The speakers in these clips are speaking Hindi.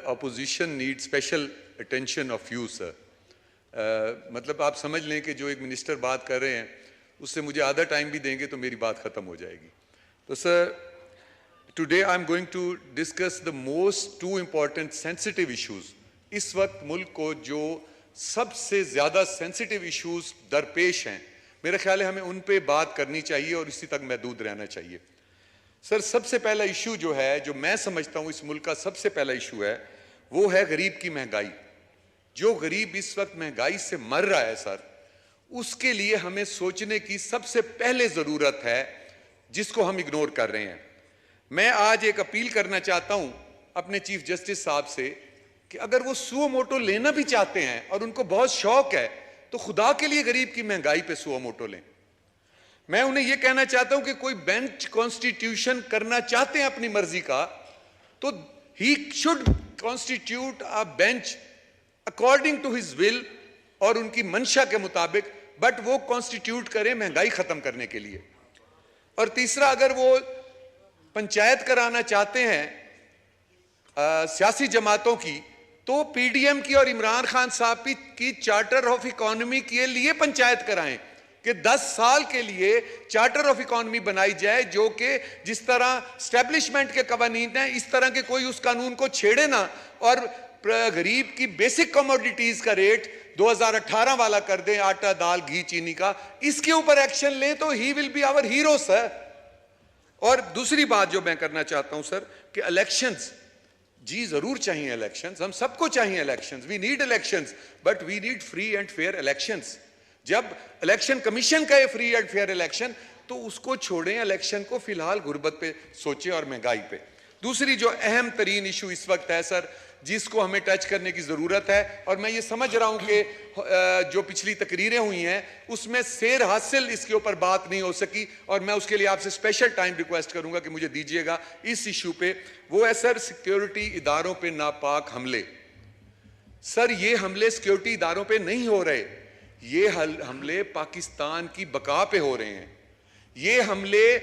opposition needs special attention of you, sir. मतलब आप समझ लें कि जो एक मिनिस्टर बात कर रहे हैं उससे मुझे आधा टाइम भी देंगे तो मेरी बात ख़त्म हो जाएगी. तो sir, today I'm going to discuss the most two important sensitive issues. इस वक्त मुल्क को जो सबसे ज़्यादा sensitive issues दरपेश हैं, मेरा ख्याल है हमें उन पे बात करनी चाहिए और इसी तक महदूद रहना चाहिए. सर, सबसे पहला इशू जो है, जो मैं समझता हूँ इस मुल्क का सबसे पहला इशू है, वो है गरीब की महंगाई. जो गरीब इस वक्त महंगाई से मर रहा है सर, उसके लिए हमें सोचने की सबसे पहले ज़रूरत है, जिसको हम इग्नोर कर रहे हैं. मैं आज एक अपील करना चाहता हूँ अपने चीफ जस्टिस साहब से कि अगर वो सुओ मोटो लेना भी चाहते हैं और उनको बहुत शौक है, तो खुदा के लिए गरीब की महंगाई पे सुओ मोटो लें. मैं उन्हें यह कहना चाहता हूं कि कोई बेंच कॉन्स्टिट्यूशन करना चाहते हैं अपनी मर्जी का, तो he should constitute a bench according to his will और उनकी मंशा के मुताबिक, बट वो कॉन्स्टिट्यूट करें महंगाई खत्म करने के लिए. और तीसरा, अगर वो पंचायत कराना चाहते हैं सियासी जमातों की, तो पीडीएम की और इमरान खान साहब की चार्टर ऑफ इकोनॉमी के लिए पंचायत कराएं कि 10 साल के लिए चार्टर ऑफ इकोनॉमी बनाई जाए, जो कि जिस तरह स्टैब्लिशमेंट के कवानीन हैं, इस तरह के कोई उस कानून को छेड़े ना और गरीब की बेसिक कमोडिटीज का रेट 2018 वाला कर दें, आटा, दाल, घी, चीनी का. इसके ऊपर एक्शन लें तो he will be our hero sir. और दूसरी बात जो मैं करना चाहता हूं सर, कि इलेक्शंस, जी जरूर चाहिए इलेक्शंस, हम सबको चाहिए elections, we need elections, but we need free and fair elections. जब इलेक्शन कमीशन का फ्री एंड फेयर इलेक्शन, तो उसको छोड़ें, इलेक्शन को फिलहाल गुर्बत पे सोचें और महंगाई पे. दूसरी जो अहम तरीन इशू इस वक्त है सर, जिसको हमें टच करने की जरूरत है, और मैं ये समझ रहा हूं कि जो पिछली तकरीरें हुई हैं उसमें सेर हासिल इसके ऊपर बात नहीं हो सकी, और मैं उसके लिए आपसे स्पेशल टाइम रिक्वेस्ट करूंगा कि मुझे दीजिएगा इस इशू पे. वो है सर सिक्योरिटी इदारों पे नापाक हमले. सर, ये हमले सिक्योरिटी इदारों पे नहीं हो रहे, ये हमले पाकिस्तान की बका पे हो रहे हैं. ये हमले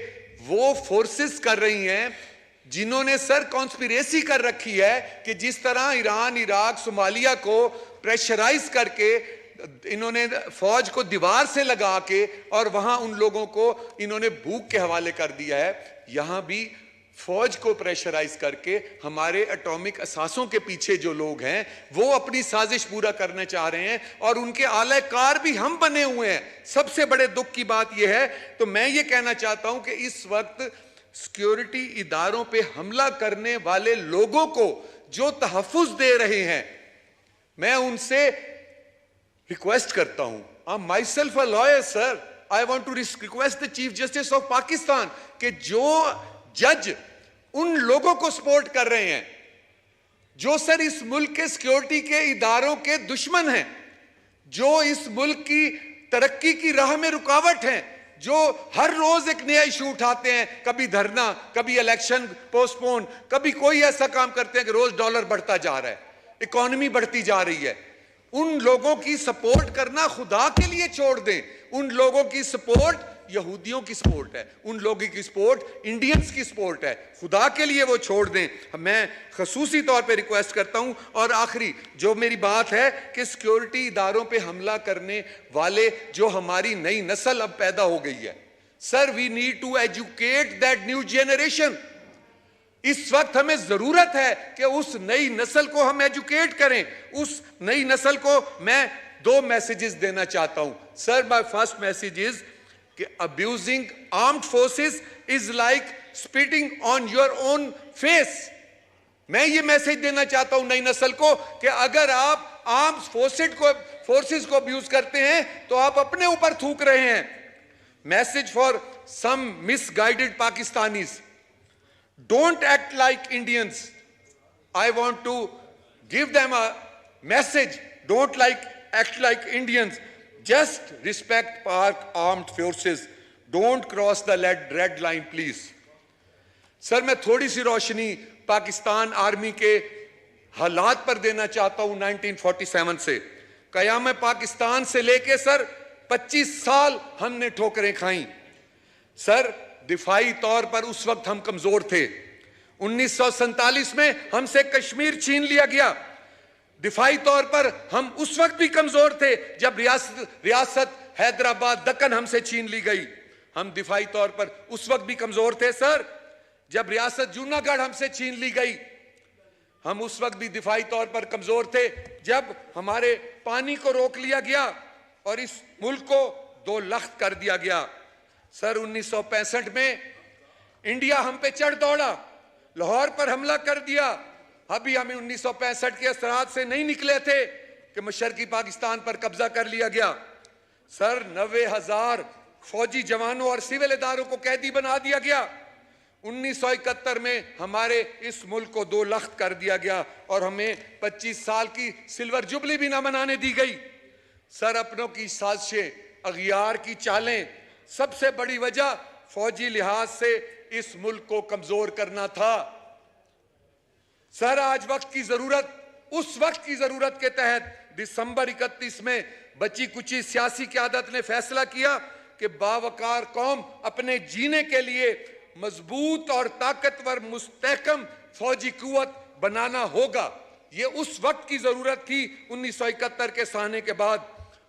वो फोर्सेस कर रही हैं जिन्होंने सर कॉन्स्पिरेसी कर रखी है कि जिस तरह ईरान, इराक, सोमालिया को प्रेशराइज करके इन्होंने फौज को दीवार से लगा के और वहां उन लोगों को इन्होंने भूख के हवाले कर दिया है, यहां भी फौज को प्रेशराइज करके हमारे एटॉमिक असासों के पीछे जो लोग हैं वो अपनी साजिश पूरा करना चाह रहे हैं, और उनके आलाकार भी हम बने हुए हैं. सबसे बड़े दुख की बात यह है. तो मैं ये कहना चाहता हूं कि इस वक्त सिक्योरिटी इदारों पे हमला करने वाले लोगों को जो तहफ्फुज दे रहे हैं, मैं उनसे रिक्वेस्ट करता हूं, I am myself a lawyer sir, I want to request the chief justice of Pakistan कि जो जज उन लोगों को सपोर्ट कर रहे हैं जो सर इस मुल्क के सिक्योरिटी के इदारों के दुश्मन हैं, जो इस मुल्क की तरक्की की राह में रुकावट हैं, जो हर रोज एक नया इशू उठाते हैं, कभी धरना, कभी इलेक्शन पोस्टपोन, कभी कोई ऐसा काम करते हैं कि रोज डॉलर बढ़ता जा रहा है, इकोनॉमी बढ़ती जा रही है. उन लोगों की सपोर्ट करना खुदा के लिए छोड़ दें. उन लोगों की सपोर्ट यहूदियों की सपोर्ट है, उन लोगों की सपोर्ट इंडियंस की सपोर्ट है, खुदा के लिए वो छोड़ दें. मैं खसूसी तौर पे रिक्वेस्ट करता हूं. और आखिरी जो मेरी बात है कि सिक्योरिटी इदारों पे हमला करने वाले जो हमारी नई नस्ल अब पैदा हो गई है sir, we need to educate that new generation. इस वक्त हमें जरूरत है कि उस नई नस्ल को हम एजुकेट करें. उस नई नस्ल को मैं 2 मैसेजेस देना चाहता हूं sir. My first message is कि abusing armed forces is like spitting on your own face. मैं ये मैसेज देना चाहता हूं नई नस्ल को कि अगर आप आर्म्ड फोर्सेस को अब्यूज करते हैं तो आप अपने ऊपर थूक रहे हैं. Message for some misguided Pakistanis, don't act like Indians. I want to give them a message, don't act like Indians. Just respect Pak armed forces. Don't cross the red line, please. Sir, मैं थोड़ी सी रोशनी पाकिस्तान आर्मी के हालात पर देना चाहता हूं. 1947 से कयाम पाकिस्तान से लेके सर 25 साल हमने ठोकरें खाई. सर, दिफाई तौर पर उस वक्त हम कमजोर थे. 1947 में हमसे कश्मीर छीन लिया गया। दिफाई तौर पर हम उस वक्त भी कमजोर थे जब रियासत हैदराबाद दक्कन हमसे छीन ली गई। हम दिफाई तौर पर उस वक्त भी कमजोर थे सर जब रियासत जूनागढ़ हमसे छीन ली गई। हम उस वक्त भी दिफाई तौर पर कमजोर थे जब हमारे पानी को रोक लिया गया और इस मुल्क को दो लख्त कर दिया गया। सर 1965 में इंडिया हम पे चढ़ दौड़ा, लाहौर पर हमला कर दिया। अभी हमें 1965 के असरात से नहीं निकले थे कि मशरकी पाकिस्तान पर कब्जा कर लिया गया। सर 90,000 फौजी जवानों और सिविल इदारों को कैदी बना दिया गया। 1971 में हमारे इस मुल्क को दो लख्त कर दिया गया और हमें 25 साल की सिल्वर जुबली भी ना मनाने दी गई। सर अपनों की साजिशें, अगियार की चालें, सबसे बड़ी वजह फौजी लिहाज से इस मुल्क को कमजोर करना था। सर आज वक्त की जरूरत, उस वक्त की जरूरत के तहत दिसंबर 31 में बची कुची सियासी क़यादत ने फैसला किया कि बावकार कौम अपने जीने के लिए मजबूत और ताकतवर मुस्तहकम फौजी कुव्वत बनाना होगा। ये उस वक्त की जरूरत थी 1971 के साने के बाद।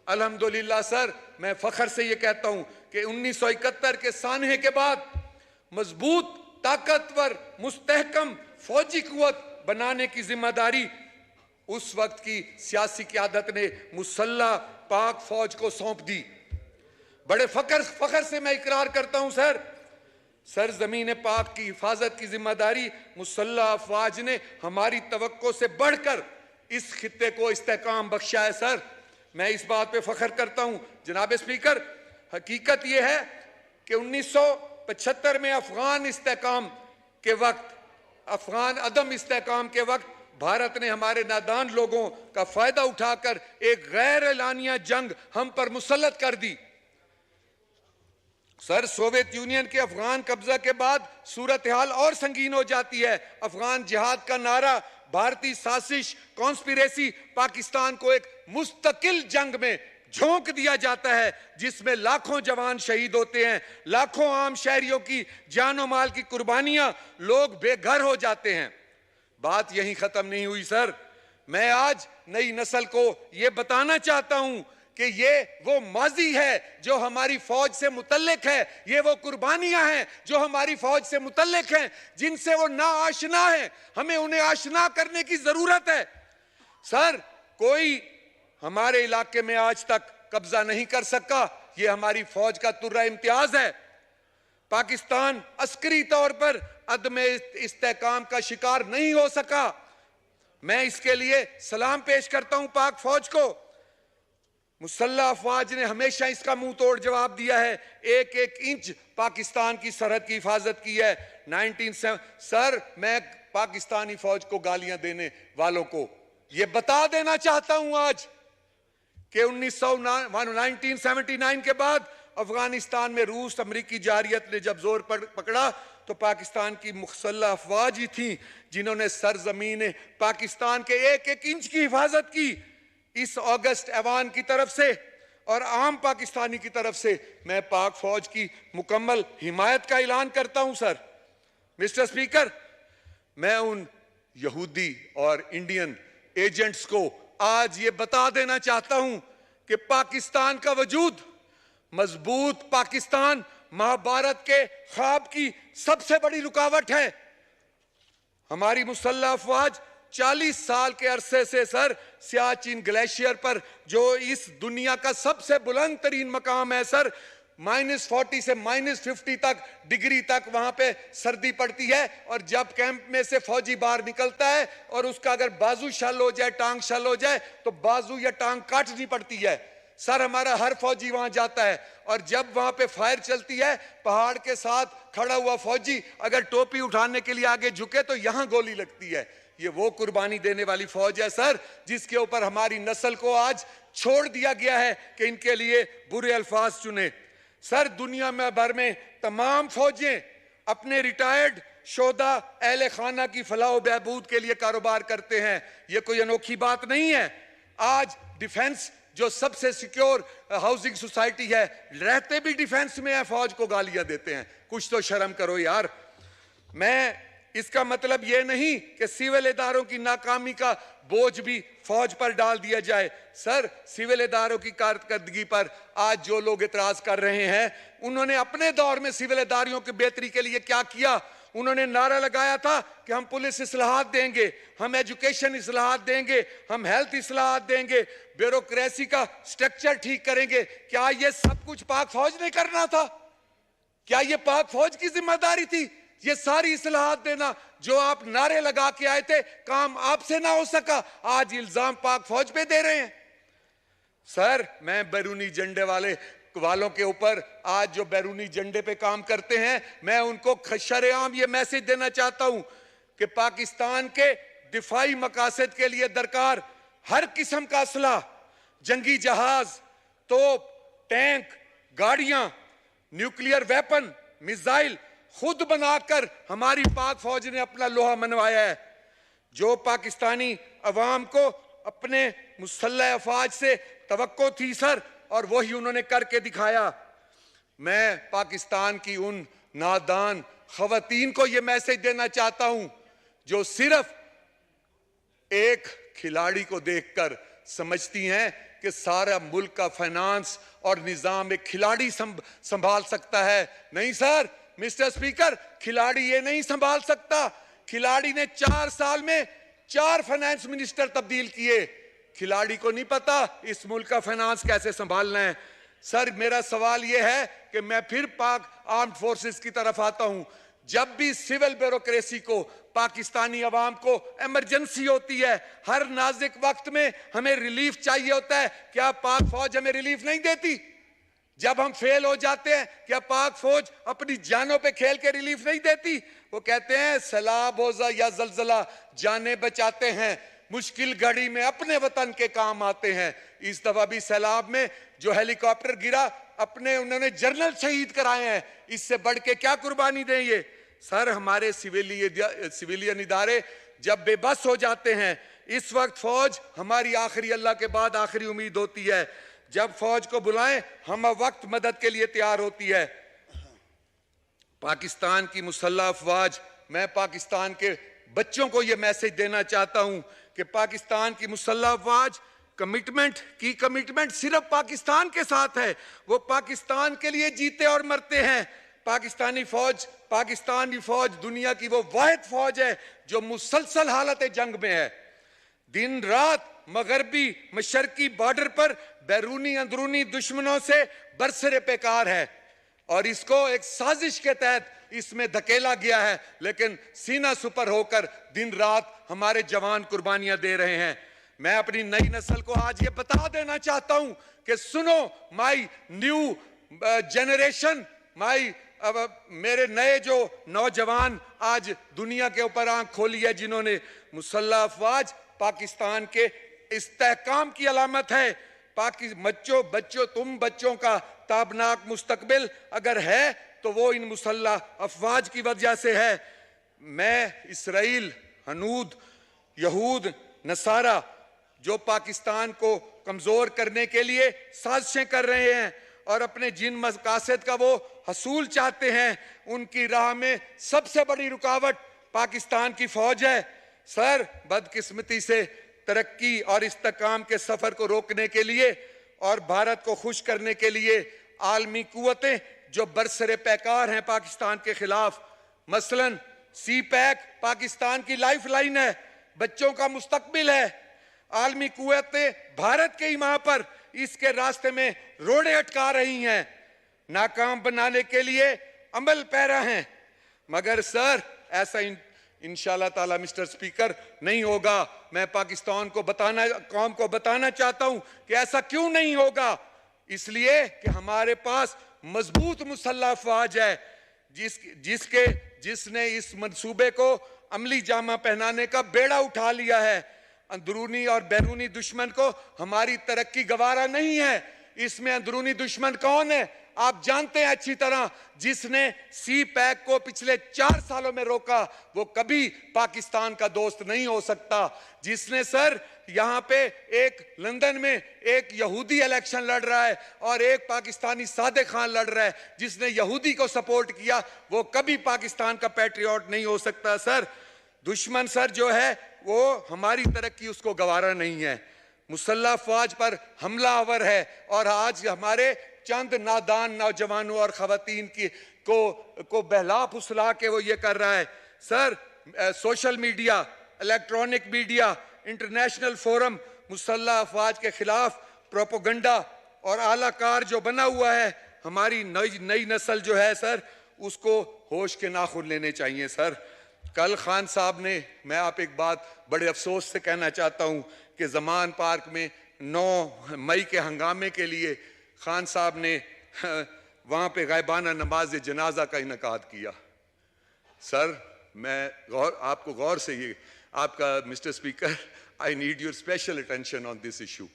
अल्हम्दुलिल्लाह सर मैं फख्र से ये कहता हूं कि 1971 के साने के बाद मजबूत, ताकतवर, मुस्तहकम फौजी कुव्वत बनाने की जिम्मेदारी उस वक्त की सियासी क़यादत ने मुसल्लह पाक फौज को सौंप दी। बड़े फख्र से मैं इकरार करता हूं सर ज़मीन पाक की हिफाजत की जिम्मेदारी मुसल्लह अफवाज ने हमारी तवक्को से बढ़कर इस खित्ते को इस्तेकाम बख्शा है। सर मैं इस बात पे फख्र करता हूं जनाब स्पीकर। हकीकत यह है कि 1975 में अफगान इस्तेकाम के वक्त, अफगान अदम इस्तेकाम के वक्त भारत ने हमारे नादान लोगों का फायदा उठाकर एक गैर एलानिया जंग हम पर मुसल्लत कर दी। सर सोवियत यूनियन के अफगान कब्जा के बाद सूरत हाल और संगीन हो जाती है। अफगान जिहाद का नारा, भारतीय साजिश, कॉन्स्पिरेसी पाकिस्तान को एक मुस्तकिल जंग में झोंक दिया जाता है जिसमें लाखों जवान शहीद होते हैं, लाखों आम शहरियों की जानो माल की कुर्बानियां, लोग बेघर हो जाते हैं। बात यहीं खत्म नहीं हुई सर। मैं आज नई नस्ल को यह बताना चाहता हूं कि ये वो माजी है जो हमारी फौज से मुतल्लिक है, ये वो कुर्बानियां हैं जो हमारी फौज से मुतल्लिक हैं, जिनसे वो ना आशना है। हमें उन्हें आशना करने की जरूरत है। सर कोई हमारे इलाके में आज तक कब्जा नहीं कर सका, ये हमारी फौज का तुर्रा इम्तियाज है। पाकिस्तान अस्करी तौर पर अदम इस्तेकाम का शिकार नहीं हो सका। मैं इसके लिए सलाम पेश करता हूं पाक फौज को। मुसल्लह अफवाज ने हमेशा इसका मुंह तोड़ जवाब दिया है, एक एक इंच पाकिस्तान की सरहद की हिफाजत की है। 1970 सर मैं पाकिस्तानी फौज को गालियां देने वालों को यह बता देना चाहता हूं आज कि 1979 के बाद अफगानिस्तान में रूस अमरीकी जारियत ने जब जोर पकड़ा तो पाकिस्तान की मुसल्लह अफवाज ही थी जिन्होंने सरजमीन पाकिस्तान के एक एक इंच की हिफाजत की। इस अगस्त ऐवान की तरफ से और आम पाकिस्तानी की तरफ से मैं पाक फौज की मुकम्मल हिमायत का ऐलान करता हूं सर। मिस्टर स्पीकर मैं उन यहूदी और इंडियन एजेंट्स को आज ये बता देना चाहता हूं कि पाकिस्तान का वजूद, मजबूत पाकिस्तान महाभारत के ख्वाब की सबसे बड़ी रुकावट है। हमारी मुसल्लह अफवाज 40 साल के अरसे से सर सियाचिन ग्लेशियर पर जो इस दुनिया का सबसे बुलंद तरीन मकाम है सर, -40 से -50 तक डिग्री तक वहां पे सर्दी पड़ती है और जब कैंप में से फौजी बाहर निकलता है और उसका अगर बाजू शल हो जाए, टांग शल हो जाए तो बाजू या टांग काटनी पड़ती है। सर हमारा हर फौजी वहां जाता है और जब वहां पे फायर चलती है, पहाड़ के साथ खड़ा हुआ फौजी अगर टोपी उठाने के लिए आगे झुके तो यहां गोली लगती है। ये वो कुर्बानी देने वाली फौज है सर जिसके ऊपर हमारी नस्ल को आज छोड़ दिया गया है कि इनके लिए बुरे अल्फाज चुने। सर दुनिया में भर में तमाम फौजें अपने रिटायर्ड शोधा अहले खाना की फलाह बहबूद के लिए कारोबार करते हैं। ये कोई अनोखी बात नहीं है। आज डिफेंस जो सबसे सिक्योर हाउसिंग सोसाइटी है, रहते भी डिफेंस में है, फौज को गालियां देते हैं। कुछ तो शर्म करो यार। मैं इसका मतलब यह नहीं कि सिविल इदारों की नाकामी का बोझ भी फौज पर डाल दिया जाए। सर, सिविल इदारों की कारकर्दगी पर आज जो लोग इतराज कर रहे हैं, उन्होंने अपने दौर में सिविल इदारियों की बेहतरी के लिए क्या किया? उन्होंने नारा लगाया था कि हम पुलिस इस्लाहात देंगे, हम एजुकेशन इस्लाहात देंगे, हम हेल्थ इस्लाहात देंगे, ब्यूरोक्रेसी का स्ट्रक्चर ठीक करेंगे। क्या ये सब कुछ पाक फौज ने करना था? क्या ये पाक फौज की जिम्मेदारी थी ये सारी इस्लाहात देना? जो आप नारे लगा के आए थे, काम आपसे ना हो सका, आज इल्जाम पाक फौज पे दे रहे हैं। सर, मैं बैरूनी झंडे वालों के ऊपर, आज जो बैरूनी झंडे पे काम करते हैं, मैं उनको शरेआम ये मैसेज देना चाहता हूं कि पाकिस्तान के दिफाई मकासद के लिए दरकार हर किस्म का असला, जंगी जहाज, तोप, टैंक, गाड़ियां, न्यूक्लियर वेपन, मिसाइल खुद बनाकर हमारी पाक फौज ने अपना लोहा मनवाया है। जो पाकिस्तानी अवाम को अपने मुसल्लह अफवाज से तवक्को थी सर, और वही उन्होंने करके दिखाया। मैं पाकिस्तान की उन नादान खवातीन को यह मैसेज देना चाहता हूं जो सिर्फ एक खिलाड़ी को देखकर समझती हैं कि सारा मुल्क का फाइनेंस और निजाम एक खिलाड़ी संभाल सकता है। नहीं सर, मिस्टर स्पीकर, खिलाड़ी ये नहीं संभाल सकता। खिलाड़ी ने 4 साल में 4 फाइनेंस मिनिस्टर तब्दील किए। खिलाड़ी को नहीं पता इस मुल्क का फाइनेंस कैसे संभालना है। सर, मेरा सवाल यह है कि मैं फिर पाक आर्म्ड फोर्सेस की तरफ आता हूं। जब भी सिविल ब्यूरोक्रेसी को, पाकिस्तानी अवाम को इमरजेंसी होती है, हर नाजुक वक्त में हमें रिलीफ चाहिए होता है, क्या पाक फौज हमें रिलीफ नहीं देती? जब हम फेल हो जाते हैं, क्या पाक फौज अपनी जानों पे खेल के रिलीफ नहीं देती? वो कहते हैं सैलाब हो या जलजला जाने बचाते हैं, मुश्किल घड़ी में अपने वतन के काम आते हैं। इस दफा भी सैलाब में जो हेलीकॉप्टर गिरा, अपने उन्होंने जनरल शहीद कराए हैं। इससे बढ़ के क्या कुर्बानी दें ये? सर, हमारे सिविलियन इदारे जब बेबस हो जाते हैं, इस वक्त फौज हमारी आखिरी, अल्लाह के बाद आखिरी उम्मीद होती है। जब फौज को बुलाएं, हम वक्त मदद के लिए तैयार होती है। पाकिस्तान की मुसल्लह अफवाज, मैं पाकिस्तान के बच्चों को यह मैसेज देना चाहता हूं कि पाकिस्तान की मुसल्लह अफवाज कमिटमेंट सिर्फ पाकिस्तान के साथ है। वो पाकिस्तान के लिए जीते और मरते हैं। पाकिस्तानी फौज दुनिया की वो वाहिद फौज है जो मुसलसल हालत जंग में है। दिन रात मगरबी मशरकी बॉर्डर पर बैरूनी अंदरूनी दुश्मनों से बरसरे पेकार है, और इसको एक साजिश के तहत इसमें धकेला गया है। लेकिन सीना सुपर होकर दिन रात हमारे जवान कुर्बानियां दे रहे हैं। मैं अपनी नई नस्ल को आज ये बता देना चाहता हूं कि सुनो, माई न्यू जनरेशन, मेरे नए जो नौजवान आज दुनिया के ऊपर आंख खोली है, जिन्होंने मुसल्लह अफवाज पाकिस्तान के इस्तेहकाम की अलामत है। तुम बच्चों का ताबनाक मुस्तकबिल अगर है तो वो इन मुसल्लह अफवाज की वजह से है। मैं इसराइल, हनूद, यहूद, नसारा जो पाकिस्तान को कमजोर करने के लिए साजिशें कर रहे हैं और अपने जिन मकासद का वो हसूल चाहते हैं, उनकी राह में सबसे बड़ी रुकावट पाकिस्तान की फौज है। सर, बदकिस्मती से तरक्की और इस्तेहकाम के सफर को रोकने के लिए और भारत को खुश करने के लिए आलमी कुव्वतें जो बरसरे पैकार हैं पाकिस्तान के खिलाफ, मसलन सी पैक पाकिस्तान की लाइफ लाइन है, बच्चों का मुस्तकबिल है। आलमी कुव्वतें भारत के ईमा पर इसके रास्ते में रोड़े अटका रही हैं, नाकाम बनाने के लिए अमल पैरा हैं। मगर सर, ऐसा इंशाल्लाह ताला मिस्टर स्पीकर नहीं होगा। मैं पाकिस्तान को कौम को बताना चाहता हूं कि ऐसा क्यों नहीं होगा। इसलिए कि हमारे पास मजबूत मुसल्लह अफवाज है जिसने इस मंसूबे को अमली जामा पहनाने का बेड़ा उठा लिया है। अंदरूनी और बैरूनी दुश्मन को हमारी तरक्की गवारा नहीं है। इसमें अंदरूनी दुश्मन कौन है? आप जानते हैं अच्छी तरह। जिसने सी पैक को पिछले 4 सालों में रोका वो कभी पाकिस्तान का दोस्त नहीं हो सकता। जिसने सर यहां पे एक लंदन में एक यहूदी इलेक्शन लड़ रहा है और एक पाकिस्तानी सादिक खान लड़ रहा है, जिसने यहूदी को सपोर्ट किया वो कभी पाकिस्तान का पैट्रियट नहीं हो सकता। सर दुश्मन सर जो है वो हमारी तरक्की उसको गवारा नहीं है। मुसल्लह फौज पर हमला आवर है और आज हमारे चंद नादान नौजवानों और खवातीन की को बहला फुसला के वो ये कर रहा है। Sir social media, electronic media, international forum मुसल्लह अफवाज के खिलाफ प्रोपोगंडा और आलाकार जो बना हुआ है, हमारी नई नस्ल जो है सर उसको होश के नाखून लेने चाहिए। सर कल खान साहब ने, मैं आप एक बात बड़े अफसोस से कहना चाहता हूं कि जमान पार्क में 9 मई के हंगामे के लिए खान साहब ने वहां पे गायबाना नमाज जनाजा का इनकाद किया। सर मैं आपको गौर से ये आपका mister speaker, I need your special attention on this issue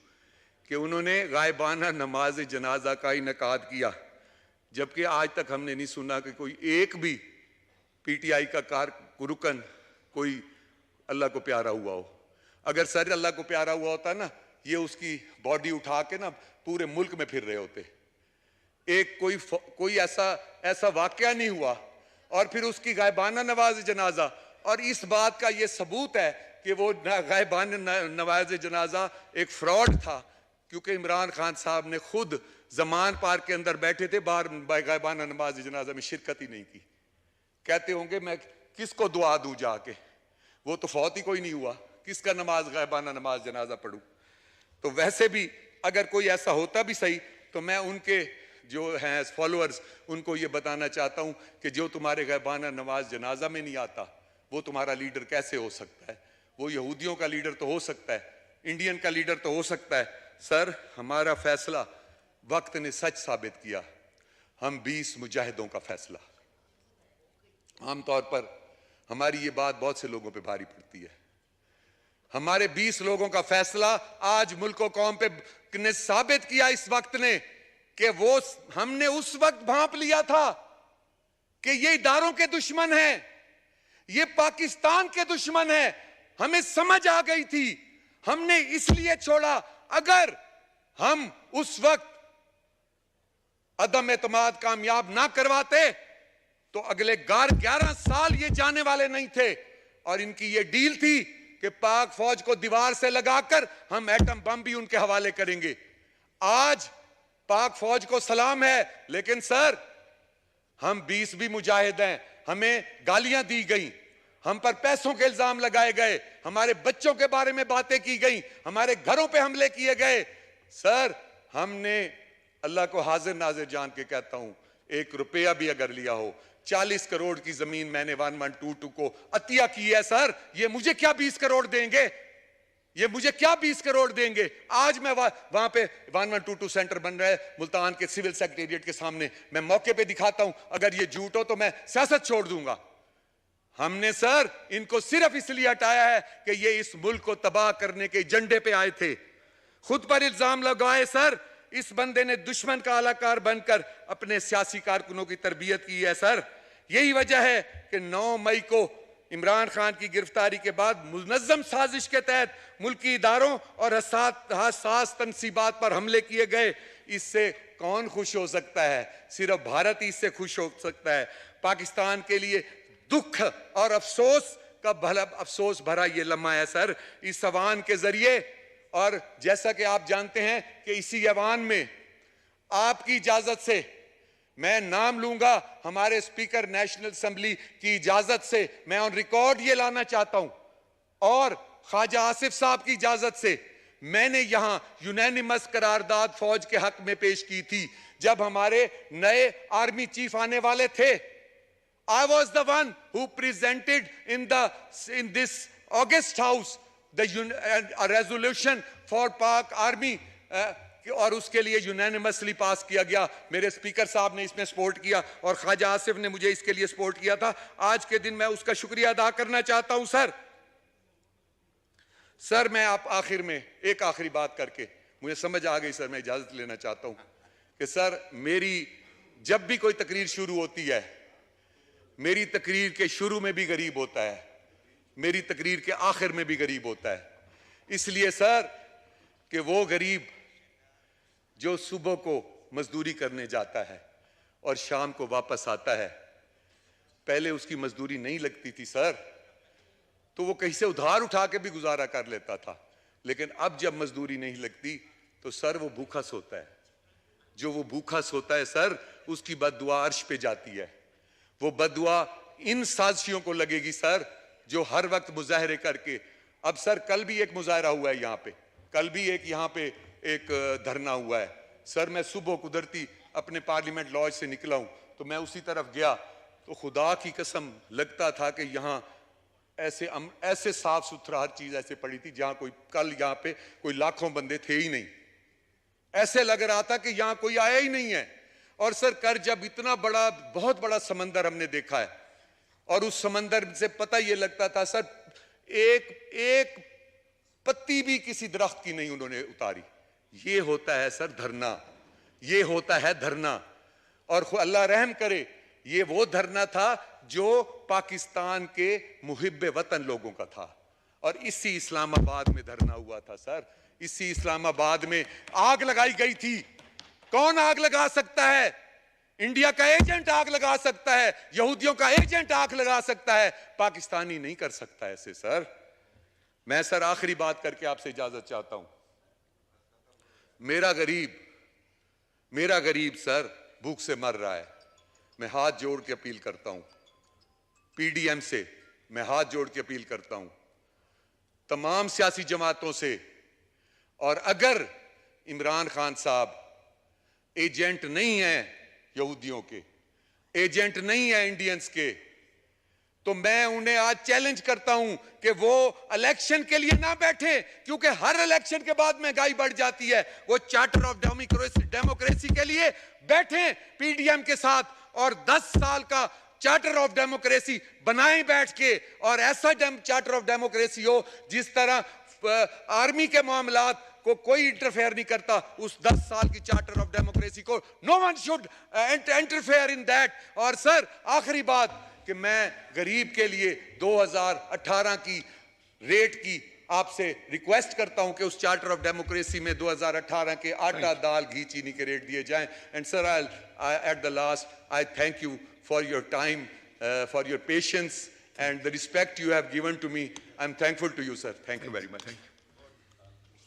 कि उन्होंने गायबाना नमाज जनाजा का इनकाद किया, जबकि आज तक हमने नहीं सुना कि कोई एक भी पीटीआई का रुकन कोई अल्लाह को प्यारा हुआ हो। अगर सर अल्लाह को प्यारा हुआ होता ना, ये उसकी बॉडी उठा के ना पूरे मुल्क में फिर रहे होते। एक कोई ऐसा वाकया नहीं हुआ और फिर उसकी गायबाना नवाज जनाजा, और इस बात का ये सबूत है कि वो गायबाना नवाज जनाजा एक फ्रॉड था, क्योंकि इमरान खान साहब ने खुद जमान पार्क के अंदर बैठे थे, बाहर गायबाना नमाज जनाजा में शिरकत ही नहीं की। कहते होंगे मैं किसको दुआ दूं जाके, वो तो फौत ही कोई नहीं हुआ, किसका गायबाना नमाज जनाजा पढ़ूं। तो वैसे भी अगर कोई ऐसा होता भी सही तो मैं उनके जो हैं फॉलोअर्स उनको ये बताना चाहता हूं कि जो तुम्हारे गायबाना नमाज जनाजा में नहीं आता वो तुम्हारा लीडर कैसे हो सकता है? वो यहूदियों का लीडर तो हो सकता है, इंडियन का लीडर तो हो सकता है। सर हमारा फैसला वक्त ने सच साबित किया, हम 20 मुजाहिदों का फैसला। आमतौर पर हमारी ये बात बहुत से लोगों पे भारी पड़ती है। हमारे 20 लोगों का फैसला आज मुल्क और कौम पे ने साबित किया इस वक्त ने कि वो हमने उस वक्त भांप लिया था कि ये इदारों के दुश्मन हैं, ये पाकिस्तान के दुश्मन हैं। हमें समझ आ गई थी, हमने इसलिए छोड़ा। अगर हम उस वक्त अदम एतमाद कामयाब ना करवाते तो अगले 11 साल ये जाने वाले नहीं थे। और इनकी ये डील थी कि पाक फौज को दीवार से लगाकर हम एटम बम भी उनके हवाले करेंगे। आज पाक फौज को सलाम है, लेकिन सर हम 20 भी मुजाहिद हैं, हमें गालियां दी गई, हम पर पैसों के इल्जाम लगाए गए, हमारे बच्चों के बारे में बातें की गई, हमारे घरों पे हमले किए गए। सर हमने अल्लाह को हाजिर नाजिर जान के कहता हूं, 1 रुपया भी अगर लिया हो, 40 करोड़ की जमीन मैंने 1122 को अतिया की है। सर ये मुझे क्या 20 करोड़ देंगे? ये मुझे क्या 20 करोड़ देंगे? आज मैं वहां पे 1122 सेंटर बन रहा है मुल्तान के सिविल सेक्रेटेरिएट के सामने, मैं मौके पे दिखाता हूं। अगर ये झूठ हो तो मैं सियासत छोड़ दूंगा। हमने सर इनको सिर्फ इसलिए हटाया है कि ये इस मुल्क को तबाह करने के एजेंडे पे आए थे। खुद पर इल्जाम लगाए। सर इस बंदे ने दुश्मन का आलाकार बनकर अपने सियासी कारकुनों की तरबियत की है। सर यही वजह है कि 9 मई को इमरान खान की गिरफ्तारी के बाद मुनज़्ज़म साजिश के तहत मुल्की इदारों और हसास तनसीबात पर हमले किए गए। इससे कौन खुश हो सकता है? सिर्फ भारत ही इससे खुश हो सकता है। पाकिस्तान के लिए दुख और अफसोस भरा ये लम्हा है सर इस अवान के जरिए। और जैसा कि आप जानते हैं कि इसी अवान में आपकी इजाजत से मैं नाम लूंगा, हमारे स्पीकर नेशनल असेंबली की इजाजत से मैं ऑन रिकॉर्ड ये लाना चाहता हूं, और ख्वाजा आसिफ साहब की इजाजत से मैंने यहां यूनानिमस करारदाद फौज के हक में पेश की थी जब हमारे नए आर्मी चीफ आने वाले थे। I was the one who presented in this August House a resolution for Pak Army, और उसके लिए यूनानिमसली पास किया गया। मेरे स्पीकर साहब ने इसमें सपोर्ट किया और ख्वाजा आसिफ ने मुझे इसके लिए सपोर्ट किया था। आज के दिन मैं उसका शुक्रिया अदा करना चाहता हूं। सर मैं आप आखिर में एक आखिरी बात करके मुझे समझ आ गई सर, मैं इजाजत लेना चाहता हूं कि सर मेरी जब भी कोई तकरीर शुरू होती है, मेरी तकरीर के शुरू में भी गरीब होता है, मेरी तकरीर के आखिर में भी गरीब होता है। इसलिए सर कि वो गरीब जो सुबह को मजदूरी करने जाता है और शाम को वापस आता है, पहले उसकी मजदूरी नहीं लगती थी सर, तो वो कहीं से उधार उठा के भी गुजारा कर लेता था, लेकिन अब जब मजदूरी नहीं लगती तो सर वो भूखा सोता है। जो वो भूखा सोता है सर, उसकी बददुआ अर्श पे जाती है। वो बददुआ इन साजिशों को लगेगी सर जो हर वक्त मुजाहरे करके, अब सर कल भी एक मुजाहरा हुआ है यहाँ पे, कल भी एक यहाँ पे एक धरना हुआ है सर। मैं सुबह कुदरती अपने पार्लियामेंट लॉज से निकला हूं तो मैं उसी तरफ गया तो खुदा की कसम लगता था कि यहाँ ऐसे साफ सुथरा हर चीज ऐसे पड़ी थी जहां कोई कल यहाँ पे कोई लाखों बंदे थे ही नहीं। ऐसे लग रहा था कि यहाँ कोई आया ही नहीं है। और सर कर जब इतना बड़ा बहुत बड़ा समंदर हमने देखा है और उस समंदर से पता ये लगता था सर एक पत्ती भी किसी दरख्त की नहीं उन्होंने उतारी। ये होता है सर धरना, ये होता है धरना। और अल्लाह रहम करे, ये वो धरना था जो पाकिस्तान के मुहिब्बे वतन लोगों का था। और इसी इस्लामाबाद में धरना हुआ था सर, इसी इस्लामाबाद में आग लगाई गई थी। कौन आग लगा सकता है? इंडिया का एजेंट आग लगा सकता है, यहूदियों का एजेंट आग लगा सकता है, पाकिस्तानी नहीं कर सकता ऐसे सर। मैं सर आखिरी बात करके आपसे इजाजत चाहता हूं। मेरा गरीब सर भूख से मर रहा है। मैं हाथ जोड़ के अपील करता हूं, पीडीएम से मैं हाथ जोड़ के अपील करता हूं, तमाम सियासी जमातों से, और अगर इमरान खान साहब एजेंट नहीं है यहूदियों के, एजेंट नहीं है इंडियंस के, तो मैं उन्हें आज चैलेंज करता हूं कि वो इलेक्शन के लिए ना बैठे, क्योंकि हर इलेक्शन के बाद महंगाई बढ़ जाती है। वो चार्टर ऑफ डेमोक्रेसी के लिए बैठे पीडीएम के साथ और 10 साल का चार्टर ऑफ डेमोक्रेसी बनाएं बैठ के, और ऐसा चार्टर ऑफ डेमोक्रेसी हो जिस तरह आर्मी के मामलात को कोई इंटरफेयर नहीं करता, उस 10 साल की चार्टर ऑफ डेमोक्रेसी को no one should interfere in that. और सर आखिरी बात कि मैं गरीब के लिए 2018 की रेट की आपसे रिक्वेस्ट करता हूं कि उस चार्टर ऑफ डेमोक्रेसी में 2018 के आटा दाल घी चीनी के रेट दिए जाएं। And sir at the last I thank you for your time, for your patience and the respect you have given to me. I am thankful to you sir, thank you very much.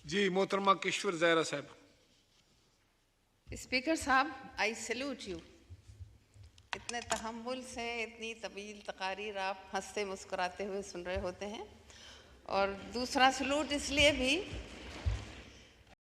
जी मोहतरमा किश्वर ज़हरा साहब। स्पीकर साहब, आई सैल्यूट यू। इतने तहम्मुल से इतनी तवील तकारीर आप हंसते मुस्कुराते हुए सुन रहे होते हैं। और दूसरा सैल्यूट इसलिए भी